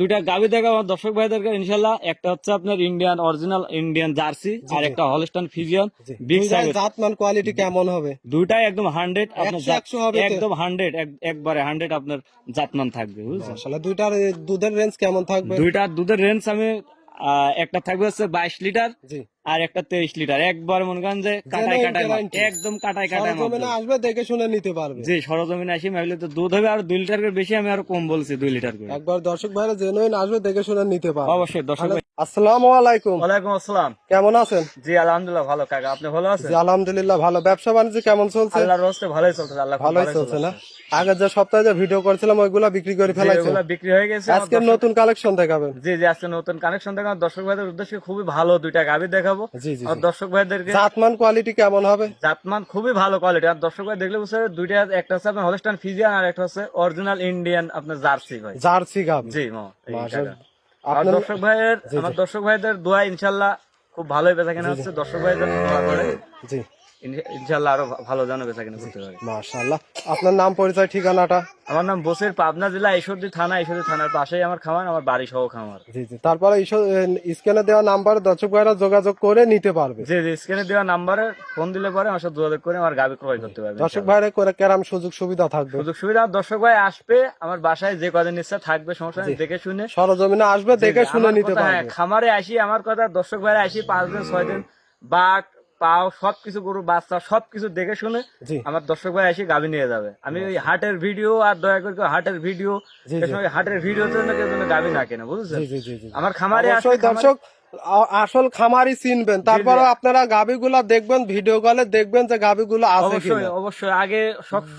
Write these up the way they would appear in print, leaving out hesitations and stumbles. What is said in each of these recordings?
দুইটা গাভী দেখাবো আমার দর্শক ভাইদেরকে ইনশাল্লাহ। একটা হচ্ছে আপনার ইন্ডিয়ান অরিজিনাল ইন্ডিয়ান জার্সি, আর একটা হলস্টাইন ফ্রিজিয়ান বিগ সাইজ। জাতমান কোয়ালিটি কেমন হবে? দুইটাই একদম 100 আপনার 100 হবে তো? একদম 100 একবারে 100 আপনার জাতমান থাকবে, বুঝছেন? আসলে দুইটার দুধের রেঞ্জ কেমন থাকবে? দুইটার দুধের রেঞ্জ আমি একটা থাকবে হচ্ছে 22 লিটার জি, আর একটা 23 লিটার। একবার মনে করেন যে কাটায় কাটায় মাপ, একদম কাটায় কাটায় মাপ। সরজমিনে আসবে দেখে শুনে নিতে পারবে। জি, সরজমিনে আসি মাইলে তো দুধ হবে আর 2 লিটার করে বেশি, আমি আরো কম বলছি 2 লিটার করে। একবার দর্শক ভাইরা জেনুইন আসবে দেখে শুনে নিতে পারবে। অবশ্যই দর্শক ভাই। আসসালামু আলাইকুম। ওয়ালাইকুম আসসালাম। কেমন আছেন? জি আলহামদুলিল্লাহ ভালো কাকা, আপনি ভালো আছেন? জি আলহামদুলিল্লাহ ভালো। ব্যবসা বাণিজ্য কেমন চলছে? আল্লাহর রহমতে ভালোই চলছে, আল্লাহ খুব ভালোই চলছে না? আগে যে সপ্তাহে যে ভিডিও করেছিলাম ওইগুলা বিক্রি করে ফেলাইছেন? এগুলো বিক্রি হয়ে গেছে। আজকে নতুন কালেকশন দেখাবেন? জি জি, আজকে নতুন কানেকশন দেখাবো দর্শক ভাইদের উদ্দেশ্যে। খুবই ভালো দুইটা গাভী দেখাবো জি জি আর দর্শক ভাইদেরকে। জাতমান কোয়ালিটি কেমন হবে? জাতমান খুবই ভালো কোয়ালিটি, আর দর্শক ভাই দেখলে বুঝতে পারবে দুইটা, একটা হচ্ছে আপনার হলস্টাইন ফ্রিজিয়ান আর একটা হচ্ছে অরিজিনাল ইন্ডিয়ান আপনার জার্সি ভাই। জার্সি গাভী। জি মা, এই মাশাআল্লাহ। টাকা। আর দর্শক ভাইয়ের, আমার দর্শক ভাইদের দোয়া ইনশাল্লাহ খুব ভালোই বেচাকেনা হচ্ছে। দর্শক ভাইদের দোয়া করে জি ইনশাল্লাহ আরো ভালো জানো বেচাকেনা করতে পারে। মাশাআল্লাহ। আপনার নাম পরিচয় ঠিকানাটা? আমার নাম বসির, পাবনা জেলা ঈশ্বরদী থানা। ঈশ্বরদী থানার পাশেই আমার খামার, আমার বাড়ি সহ খামার। জি জি। তারপরে স্ক্যানে দেওয়া নাম্বার দর্শক ভাইরা যোগাযোগ করে নিতে পারবে। জি জি, স্ক্রিনে দেওয়া নাম্বারে ফোন দিলে পরে আমার সাথে যোগাযোগ করে আমার গাভী ক্রয় করতে পারবে। দর্শক ভাইরা করে কেরাম সুযোগ সুবিধা থাকবে? সুযোগ সুবিধা দর্শক ভাই আসবে আমার বাসায়, যে কদিন ইচ্ছা থাকবে সমস্যা নেই, দেখে শুনে সরজমিনে আসবে দেখে শুনে আমার নিতে কথা, পারবে। হ্যাঁ, খামারে আসি আমার কথা, দর্শক ভাইরা আসি 5 দিন 6 দিন বাট পাও সবকিছু গরু বাচ্চা সবকিছু দেখে শুনে জি আমার দর্শক ভাই আসি গাভী নিয়ে যাবে। আমি ওই হাটের ভিডিও, আর দয়া করে কেউ হাটের ভিডিও, হাটের ভিডিও জন্য কেউ যেন গাভী না কেনে, বুঝছেন? জি জি জি জি। আমার খামারে আসে অবশ্যই দর্শক আসল খামারি চিনবেন, তারপরে আপনারা গাভীগুলা দেখবেন, ভিডিও কলে দেখবেন যে গাভীগুলো আছে অবশ্যই কিনা। অবশ্যই আগে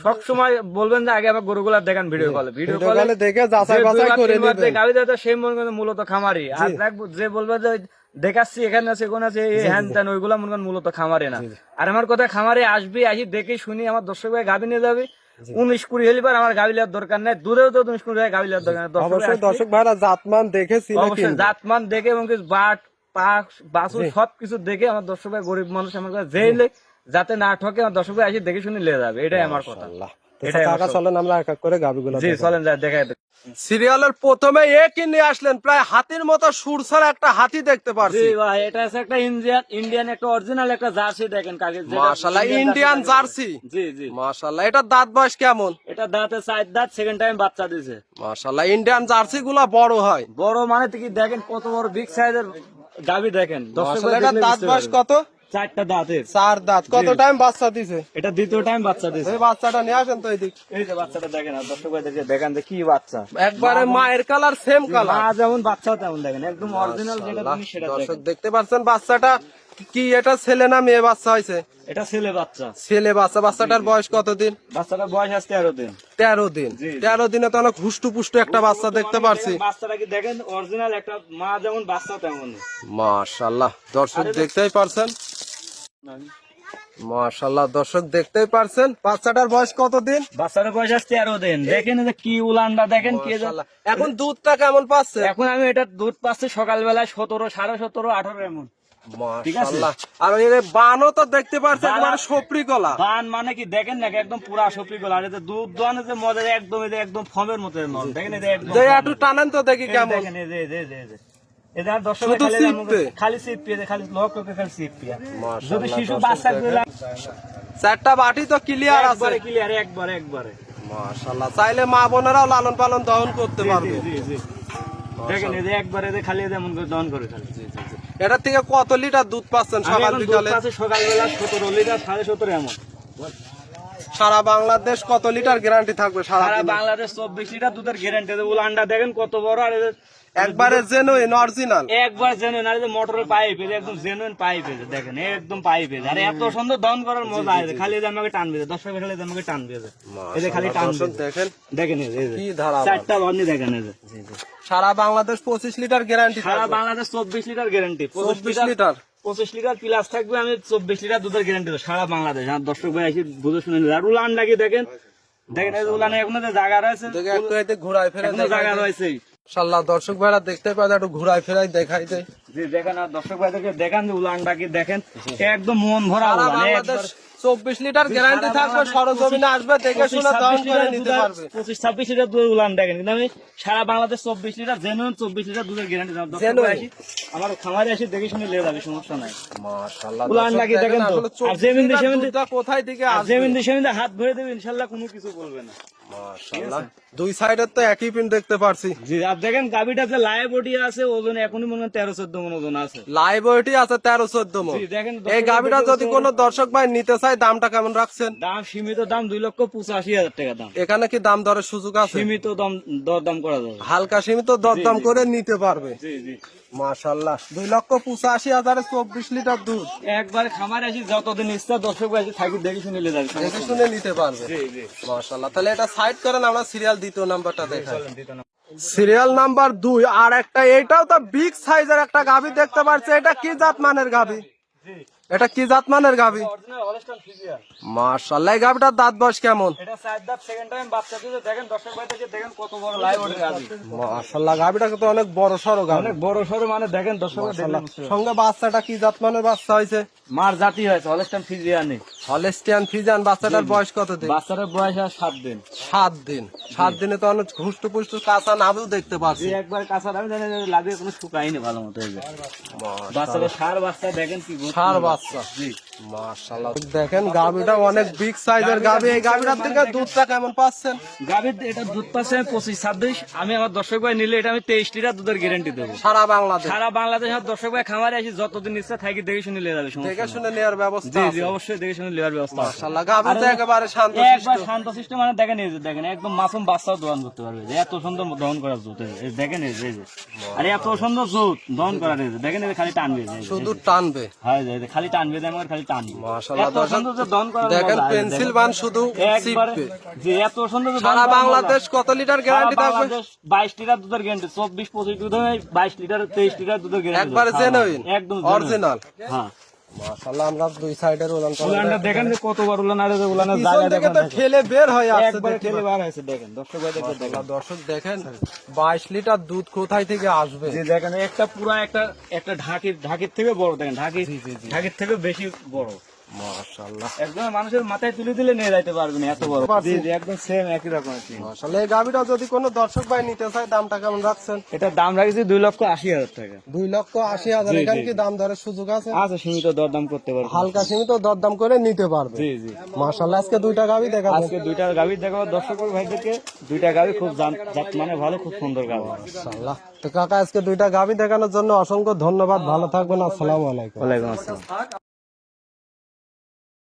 সব সময় বলবেন যে আগে আমার গরুগুলা দেখেন ভিডিও কলে। ভিডিও ভিডিও কলে দেখে যাচাই বাছাই করে নেবেন। গাড়ি দেয় সেই মনে করেন মূলত খামারি, আর যে বলবে যে দেখাচ্ছি এখানে আছে কোন আছে এই হ্যান ত্যান, ওইগুলা মনে করেন মূলত খামারে না। আর আমার কথা খামারে আসবি, আসি দেখে শুনি আমার দর্শক ভাই গাভী নিয়ে যাবে। 19-20 হলিবার আমার গাভী নেওয়ার দরকার নাই, দূরেও তো 19-20 গাভী নেওয়ার দরকার নাই। অবশ্যই দর্শক ভাইরা জাতমান দেখে চিনে অবশ্যই কিনবে। জাতমান দেখে এবং বাট পাক বাসু সবকিছু দেখে আমার দর্শক ভাই, গরিব মানুষ আমার কাছে যেইলে যাতে না ঠকে, আমার দর্শক ভাই আসি দেখে শুনে নিয়ে যাবে, এটাই আমার কথা। এটাই টাকা চলেন আমরা এক এক করে গাভীগুলো জি চলেন যাই দেখাই। সিরিয়ালের প্রথমে একই নিয়ে আসলেন, প্রায় হাতির মতো সুরসার একটা হাতি দেখতে পারছি। জি ভাই, এটা আছে একটা ইন্ডিয়ান একটা অরিজিনাল একটা জার্সি, দেখেন কাকে। মাশাআল্লাহ, ইন্ডিয়ান জার্সি। জি জি মাশাআল্লাহ। এটা দাঁত বয়স কেমন? এটা দাঁতে 4 দাঁত, সেকেন্ড টাইম বাচ্চা দিছে। মাশাআল্লাহ, ইন্ডিয়ান জার্সি গুলা বড় হয়। বড় মানে কি দেখেন কত বড় বিগ সাইজের গাভী দেখেন। মাশাআল্লাহ। এটা দাঁত বয়স কত? 4টা দাঁতের। 4 দাঁত। কত টাইম বাচ্চা দিছে? এটা দ্বিতীয় টাইম বাচ্চা দিছে। এই বাচ্চাটা নিয়ে আসেন তো এদিক। এই যে বাচ্চাটা দেখেন, আর দর্শক ভাইদেরকে দেখান যে কি বাচ্চা, একবারে মায়ের কালার সেম কালার। মা যেমন বাচ্চা তেমন দেখেন, একদম অরিজিনাল যেটা তুমি সেটা দর্শক দেখেন। দেখতে পাচ্ছেন বাচ্চাটা কি, এটা ছেলে না মেয়ে বাচ্চা হয়েছে? এটা ছেলে বাচ্চা। ছেলে বাচ্চা। বাচ্চাটার বয়স কতদিন? বাচ্চাটার বয়স আছে 13 দিন। 13 দিন। 13 দিনে তো অনেক হুষ্টু পুষ্টু একটা বাচ্চা দেখতে পারছি। বাচ্চাটা কি দেখেন অরিজিনাল, একটা মা যেমন বাচ্চা তেমন। মাশাআল্লাহ, দর্শক দেখতেই পারছেন। মাশাআল্লাহ, দর্শক দেখতেই পারছেন। বাচ্চাটার বয়স কতদিন? বাচ্চাটার বয়স আছে 13 দিন। দেখেন এই যে কি উলানটা দেখেন কি। এখন দুধটা কেমন পাচ্ছে? এখন আমি এটা দুধ পাচ্ছি সকালবেলায় 17, 17.5, 18 এমন। মাশাআল্লাহ। আর এর বানও তো দেখতে পারছেন মানে সপরি গলা। বান মানে কি দেখেন না, একদম পুরা সপরি গলা। আর এই যে দুধ দোয়ানো যে মজা, একদম এই যে একদম ফমের মতো নল। দেখেন এই যে একদম যে একটু টানেন তো দেখি কেমন। দেখেন এই যে এই যে দর্শক শুধু সিপতে। খালি সিপিয়ে, খালি লক করে খালি সিপিয়া। যদি মাশাআল্লাহ, শিশু দর্শক বাচ্চা দেখেন। গুলা চারটা বাটি তো ক্লিয়ার আছে। একবারে ক্লিয়ার, একবারে। মাশাআল্লাহ, চাইলে মা বোনেরাও লালন পালন দহন করতে পারবে। জি জি, দেখেন এই যে একবারে যে খালি যেমন করে দহন করে খালি। এটা থেকে কত লিটার দুধ পাচ্ছেন সকাল বিকালে? সকালবেলা 17 লিটার, 17.5 এমন। সারা বাংলাদেশ কত লিটার গ্যারান্টি থাকবে? সারা সারা বাংলাদেশ 24 লিটার দুধের গ্যারান্টি। উলানটা দেখেন কত বড়, আর একবারে জেনুইন অরিজিনাল। একবার জেনুইন। আর মোটরের পাইপ, একদম জেনুইন পাইপ, দেখেন একদম পাইপ। আর এত সুন্দর দহন করার মজা আছে, খালি যে আমাকে টানবে, দর্শক খালি আমাকে টানবে, এই যে খালি টানবে। দেখেন দেখেন এই যে কি ধারা, 4টা বন্ধি দেখেন এই যে। সারা বাংলাদেশ 25 লিটার গ্যারান্টি। সারা Bangladesh 24 litre guarantee. 24 litre 25 litre plus থাকবে। আমি 24 লিটার দুধের গ্যারান্টি সারা বাংলাদেশ। আর দর্শক ভাই এসে বুঝে শুনে নিল। আর উলান লাগিয়ে দেখেন, দেখেন এই উলানে এখনো যে জায়গা রয়েছে, দেখে একটু এতে ঘোরায় ফেরে জায়গা রয়েছে। মাশাআল্লাহ দর্শক ভাইরা দেখতে পায় একটু ঘুরাই ফেরাই দেখাই দেয়। জি দেখেন, আর দর্শক ভাইদেরকে দেখান যে উলানটা কি দেখেন, একদম মন ভরা সারা উলান, বাংলাদেশ একবার 24 লিটার গ্যারান্টি থাকবে, সরজমিনে আসবে দেখে শুনে দাম করে নিতে পারবে। 25-26 লিটার দুধের উলান দেখেন, কিন্তু আমি সারা বাংলাদেশ 24 লিটার জেনুইন 24 লিটার দুধের গ্যারান্টি দিলাম। Genuine? আমার খামারে আসি দেখে শুনে নিয়ে যাবে, সমস্যা নাই। মাশাআল্লাহ উলানটা কি দেখেন তো, আর জেমিন দিয়ে কোথায় থেকে আসবে? জেমিন দিয়ে হাত ভরে দেবে, ইনশাআল্লাহ কোনো কিছু বলবে না। মাশাআল্লাহ দুই সাইডের তো একই পিন দেখতে পারছি। জি, আর দেখেন গাবিটা যে লাইভ বডি আছে, ওজন এখনই মনে হয় 13-14 মণ ওজন আছে। লাইভ ওয়েটই আছে 13-14 মণ। জি, দেখেন এই গাবিটা যদি কোনো দর্শক ভাই নিতে চায় দামটা কেমন রাখছেন? দাম সীমিত দাম 2,85,000 টাকা দাম। এখানে কি দাম দরের সুযোগ আছে? সীমিত দাম দরদাম করা যাবে। হালকা সীমিত দরদাম করে নিতে পারবে। জি জি, মাশাআল্লাহ 2,85,000 24 লিটার দুধ একবার খামারে আসি যতদিন ইচ্ছা দর্শক আসি থাকি দেখে শুনে নিয়ে যাবে। দেখে শুনে নিতে পারবে। জি জি, মাশাআল্লাহ তাহলে এটা সাইড করেন, আমরা সিরিয়াল দ্বিতীয় নাম্বারটা দেখাই। চলেন দিতে না। সিরিয়াল নাম্বার 2 আর একটা, এটাও তো বিগ সাইজের একটা গাভী দেখতে পাচ্ছি। এটা কি জাত মানের গাভী? জি, এটা কি জাত মানের গাভী? Original Holstein Friesian. মাশাআল্লাহ এই গাভীটার দাঁত বয়স কেমন? এটা 4 দাঁত, সেকেন্ড টাইম বাচ্চা দিতে। দেখেন দর্শক ভাইদেরকে দেখেন কত বড় লাইভ ওঠে গাবি, মাশাআল্লাহ গাভীটা তো অনেক বড় সরো গাভী। অনেক বড় সরো, মানে দেখেন দর্শক মাশাআল্লাহ সঙ্গে বাচ্চাটা কি জাত মানের বাচ্চা হয়েছে? মার জাতি হয়েছে হলস্টাইন ফ্রিজিয়ানে। Holstein Friesian. বাচ্চাটার বয়স কত দিন? বাচ্চাটার বয়স আর 7 দিন। 7 দিন। 7 দিনে তো অনেক হুষ্ট পুষ্ট কাঁচা নাভিও দেখতে পাচ্ছি। জি, একবার কাঁচা আমি জানি লাগিয়ে কোনো শুকায়নি ভালো মতো। এই যে বাচ্চাটা সার বাচ্চা দেখেন কি গোছ। সার বাচ্চা। জি, মাশাআল্লাহ দেখেন গাভীটা অনেক বিগ সাইজের গাভী। এই গাভীটার থেকে দুধটা কেমন পাচ্ছেন? গাভীর এটা দুধ পাচ্ছে 25-26। আমি আমার দর্শক ভাই নিলে এটা আমি 23 লিটার দুধের গ্যারান্টি দেবো। সারা বাংলাদেশ সারা বাংলাদেশ আমার দর্শক ভাই খামারে আসি যতদিন ইচ্ছা থাকি দেখে শুনে নিয়ে যাবে, সমস্যা দেখে নেই। শুনে নেওয়ার ব্যবস্থা জি আছে। জি, অবশ্যই দেখে শুনে নেওয়ার ব্যবস্থা আছে। মাশাআল্লাহ গাভী তো একেবারে শান্ত একবার শান্ত সিস্টেম, মানে দেখেন এই যে দেখেন একদম মাসুম বাচ্চাও দহন করতে পারবে, যে এত সুন্দর দহন করার জুত। এই যে দেখেন এই যে আর এত সুন্দর জুত দহন করার, এই যে দেখেন এই যে খালি টানবে, এই যে, শুধু টানবে। হ্যাঁ এই যে খালি টানবে, আমার খালি টানবে। মাশাআল্লাহ এত সুন্দর যে দহন করার দেখেন মজা, এই যে পেন্সিল দেখেন। বান শুধু একবারে চিপবে। যে এত সুন্দর যে দহন সারা করার বাংলাদেশ মজা। কত লিটার গ্যারান্টি সারা থাকবে? বাংলাদেশ 22 লিটার দুধের গ্যারান্টি, 24-25 দুধ হয় 22 লিটার 23 লিটার দুধের গ্যারান্টি। একবারে জেনুইন একদম অরিজিনাল। হ্যাঁ, মাশাআল্লাহ আমরা দুই সাইডের উলান উলানটা দেখেন যে কত বড় উলান, আর এই যে উলানের পিছন জায়গা থেকে দেখেন, তো ঠেলে বের হয়ে আসছে। একবারে ঠেলে বার হয়েছে দেখেন দর্শক ভাই দেখেন। মাশাআল্লাহ দর্শক দেখেন 22 লিটার দুধ কোথায় থেকে আসবে? যে দেখেন একটা পুরা একটা ঢাকির থেকে বড়, দেখেন ঢাকির থেকে বেশি বড়। মাশাআল্লাহ একদম মানুষের মাথায় তুলে দিলে নিয়ে যাইতে পারবে না, এত বড়। পারছি। জি জি, একদম সেম একই রকম। মাশাআল্লাহ এই গাভীটা যদি কোনো দর্শক ভাই নিতে চায় দামটা কেমন রাখছেন? এটার দাম রাখছি 2,80,000 টাকা। 2,80,000। জি, এখানে জি। কি দাম দরের সুযোগ আছে? আছে, সীমিত দরদাম করতে পারবে। হালকা সীমিত দরদাম করে নিতে পারবে। জি জি, মাশাআল্লাহ আজকে দুইটা গাভী দেখাবো। আজকে দুইটা গাভী দেখাবো দর্শক ভাইদেরকে। দুইটা গাভী খুব জাত মানে ভালো, খুব সুন্দর গাভী। মাশাআল্লাহ তো কাকা আজকে দুইটা গাভী দেখানোর জন্য অসংখ্য ধন্যবাদ। ভালো থাকবেন। আসসালামু আলাইকুম। ওয়ালাইকুম আসসালাম।